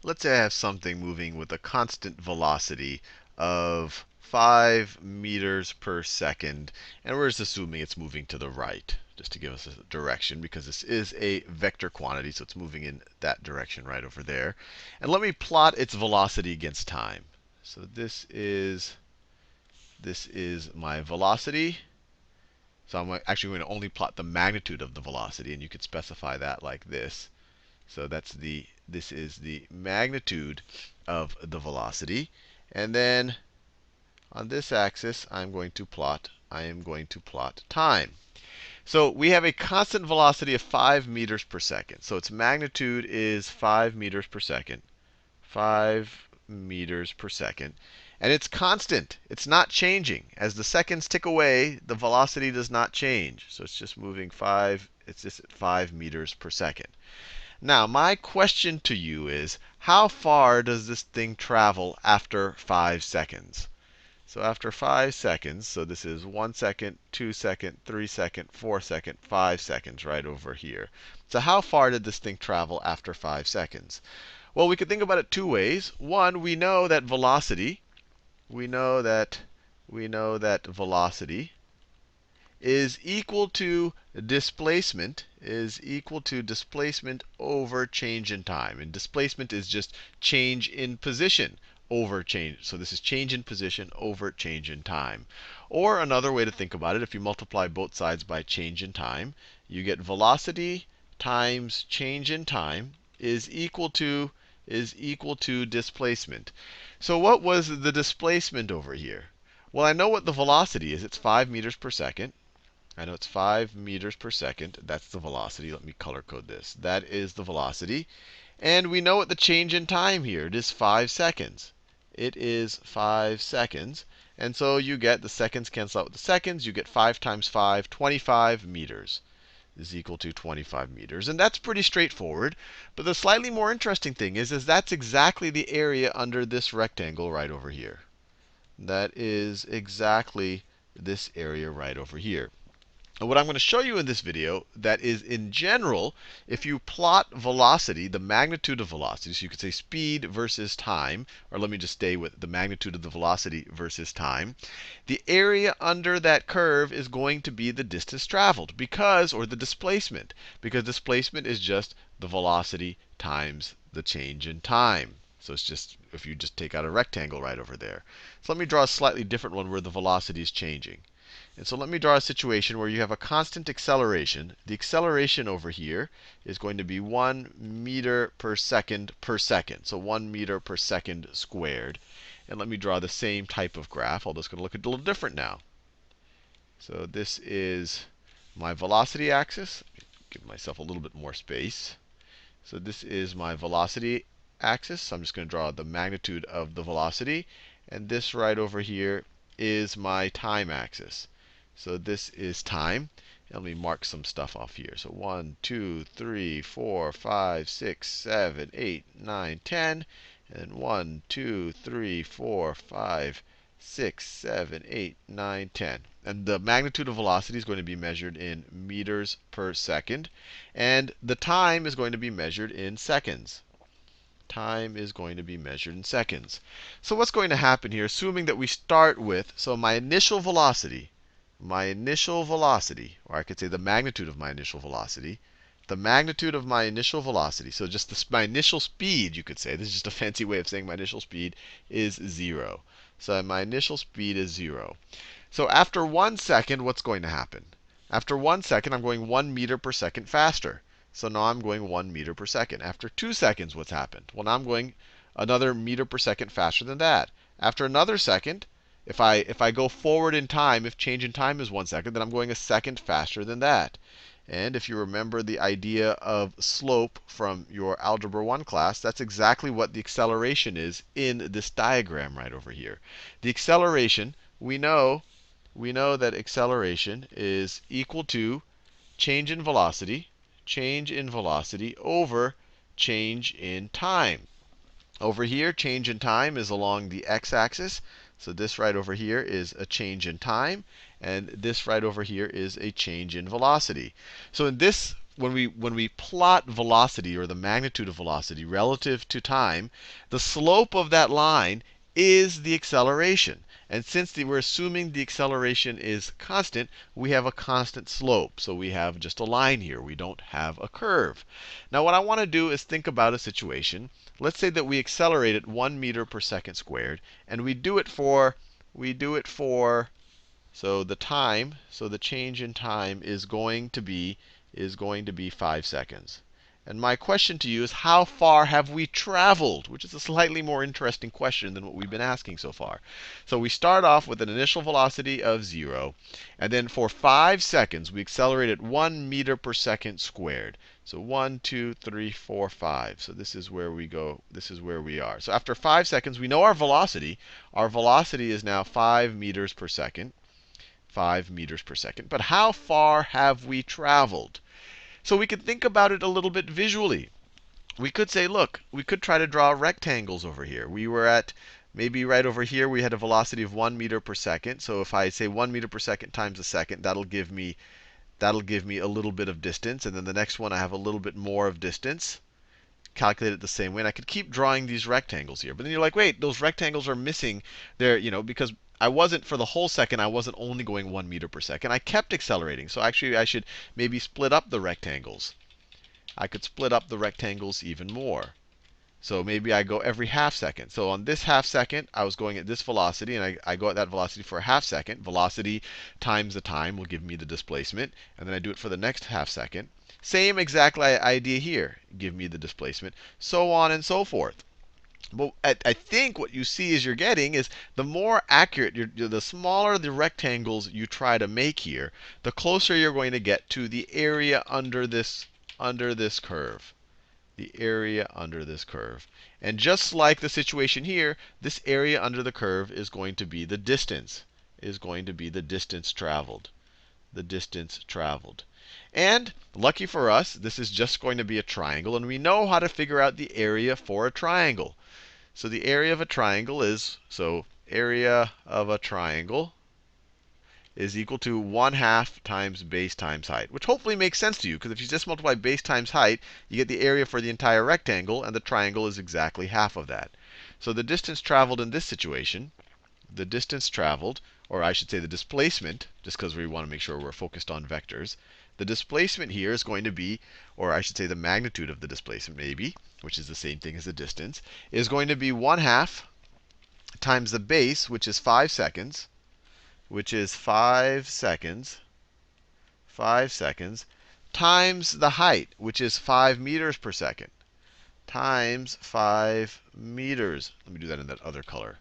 let's say I have something moving with a constant velocity of 5 meters per second, and we're just assuming it's moving to the right, just to give us a direction, because this is a vector quantity, so it's moving in that direction right over there. And let me plot its velocity against time. So this is my velocity. So I'm actually going to only plot the magnitude of the velocity, and you could specify that like this. So this is the magnitude of the velocity. And then on this axis, I am going to plot time. So we have a constant velocity of 5 meters per second. So its magnitude is 5 meters per second. 5 meters per second. And it's constant. It's not changing. As the seconds tick away, the velocity does not change. So it's just moving 5. It's just at 5 meters per second. Now, my question to you is, how far does this thing travel after 5 seconds? So after 5 seconds, so this is 1 second, 2 second, 3 second, 4 second, 5 seconds right over here. So how far did this thing travel after 5 seconds? Well, we could think about it two ways. One, we know that velocity is equal to displacement over change in time. And displacement is just change in position over change. So this is change in position over change in time. Or another way to think about it, if you multiply both sides by change in time, you get velocity times change in time is equal to displacement. So what was the displacement over here? Well, I know what the velocity is. It's 5 meters per second. I know it's 5 meters per second. That's the velocity. Let me color code this. That is the velocity. And we know what the change in time here. It is 5 seconds. It is 5 seconds. And so you get the seconds cancel out with the seconds. You get 5 times 5, 25 meters is equal to 25 meters. And that's pretty straightforward. But the slightly more interesting thing is that's exactly the area under this rectangle right over here. That is exactly this area right over here. And what I'm going to show you in this video, that is in general, if you plot velocity, the magnitude of velocity, so you could say speed versus time, or let me just stay with the magnitude of the velocity versus time, the area under that curve is going to be the distance traveled, or the displacement, because displacement is just the velocity times the change in time. So it's just, if you just take out a rectangle right over there. So let me draw a slightly different one where the velocity is changing. And so let me draw a situation where you have a constant acceleration. The acceleration over here is going to be 1 meter per second per second. So 1 meter per second squared. And let me draw the same type of graph, although it's going to look a little different now. So this is my velocity axis. Give myself a little bit more space. So this is my velocity axis. So I'm just going to draw the magnitude of the velocity. And this right over here is my time axis. So this is time. And let me mark some stuff off here. So 1, 2, 3, 4, 5, 6, 7, 8, 9, 10. And 1, 2, 3, 4, 5, 6, 7, 8, 9, 10. And the magnitude of velocity is going to be measured in meters per second. And the time is going to be measured in seconds. Time is going to be measured in seconds. So what's going to happen here, assuming that we start with, so my initial velocity, or I could say the magnitude of my initial velocity, so just my initial speed, you could say, this is just a fancy way of saying my initial speed is 0. So my initial speed is 0. So after 1 second, what's going to happen? After 1 second, I'm going 1 meter per second faster. So now I'm going 1 meter per second. After 2 seconds, what's happened? Well, now I'm going another meter per second faster than that. After another second, if I go forward in time, if change in time is 1 second, then I'm going a second faster than that. And if you remember the idea of slope from your Algebra 1 class, that's exactly what the acceleration is in this diagram right over here. The acceleration, we know that acceleration is equal to change in velocity over change in time. Over here, change in time is along the x-axis. So this right over here is a change in time. And this right over here is a change in velocity. So in this when we plot velocity, or the magnitude of velocity relative to time, the slope of that line is the acceleration. And since we're assuming the acceleration is constant, we have a constant slope. So we have just a line here. We don't have a curve. Now what I want to do is think about a situation. Let's say that we accelerate at 1 meter per second squared, and we do it for so the change in time is going to be 5 seconds. And my question to you is, how far have we traveled? Which is a slightly more interesting question than what we've been asking so far. So we start off with an initial velocity of 0. And then for 5 seconds, we accelerate at 1 meter per second squared. So 1, 2, 3, 4, 5. So this is where we go. This is where we are. So after 5 seconds, we know our velocity. Our velocity is now 5 meters per second. 5 meters per second. But how far have we traveled? So we could think about it a little bit visually. We could say, look, we could try to draw rectangles over here. We were at maybe right over here, we had a velocity of 1 meter per second. So if I say 1 meter per second times a second, that'll give me a little bit of distance. And then the next one, I have a little bit more of distance. Calculate it the same way. And I could keep drawing these rectangles here. But then you're like, wait, those rectangles are missing there, because I wasn't, for the whole second, I wasn't only going 1 meter per second. I kept accelerating. So actually, I should maybe split up the rectangles. I could split up the rectangles even more. So maybe I go every half second. So on this half second, I was going at this velocity, and I go at that velocity for a half second. Velocity times the time will give me the displacement. And then I do it for the next half second. Same exact idea here. Give me the displacement. So on and so forth. But I think what you see is you're getting is the more accurate, the smaller the rectangles you try to make here, the closer you're going to get to the area under this curve. The area under this curve. And just like the situation here, this area under the curve is going to be the distance. Is going to be the distance traveled. The distance traveled. And lucky for us, this is just going to be a triangle. And we know how to figure out the area for a triangle. So the area of a triangle is, area of a triangle is equal to 1/2 times base times height, which hopefully makes sense to you, because if you just multiply base times height, you get the area for the entire rectangle, and the triangle is exactly half of that. So the distance traveled in this situation, the distance traveled, or I should say the displacement, just because we want to make sure we're focused on vectors, the displacement here is going to be, or I should say the magnitude of the displacement maybe, which is the same thing as the distance, is going to be 1/2 times the base, which is 5 seconds, 5 seconds, times the height, which is 5 meters per second, times 5 meters. Let me do that in that other color.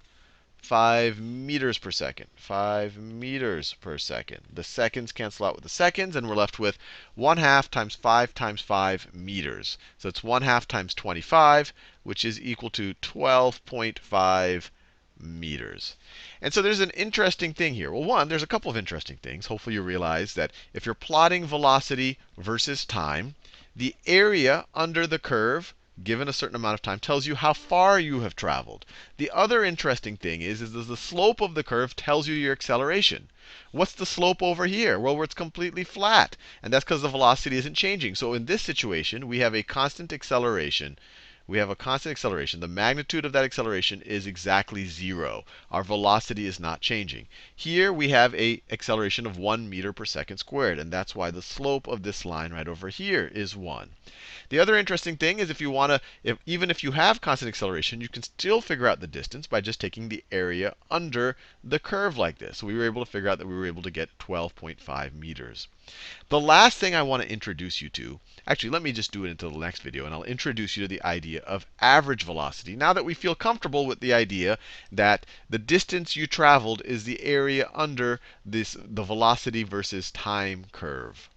5 meters per second. 5 meters per second. The seconds cancel out with the seconds, and we're left with 1/2 times 5 meters. So it's 1/2 times 25, which is equal to 12.5 meters. And so there's an interesting thing here. Well, one, there's a couple of interesting things. Hopefully you realize that if you're plotting velocity versus time, the area under the curve, given a certain amount of time, tells you how far you have traveled. The other interesting thing is the slope of the curve tells you your acceleration. What's the slope over here? Well, where it's completely flat. And that's because the velocity isn't changing. So in this situation, we have a constant acceleration. The magnitude of that acceleration is exactly 0. Our velocity is not changing. Here we have an acceleration of 1 meter per second squared. And that's why the slope of this line right over here is 1. The other interesting thing is even if you have constant acceleration, you can still figure out the distance by just taking the area under the curve like this. So we were able to figure out that we were able to get 12.5 meters. The last thing I want to introduce you to, actually, let me just do it until the next video, and I'll introduce you to the idea of average velocity. Now that we feel comfortable with the idea that the distance you traveled is the area under the velocity versus time curve.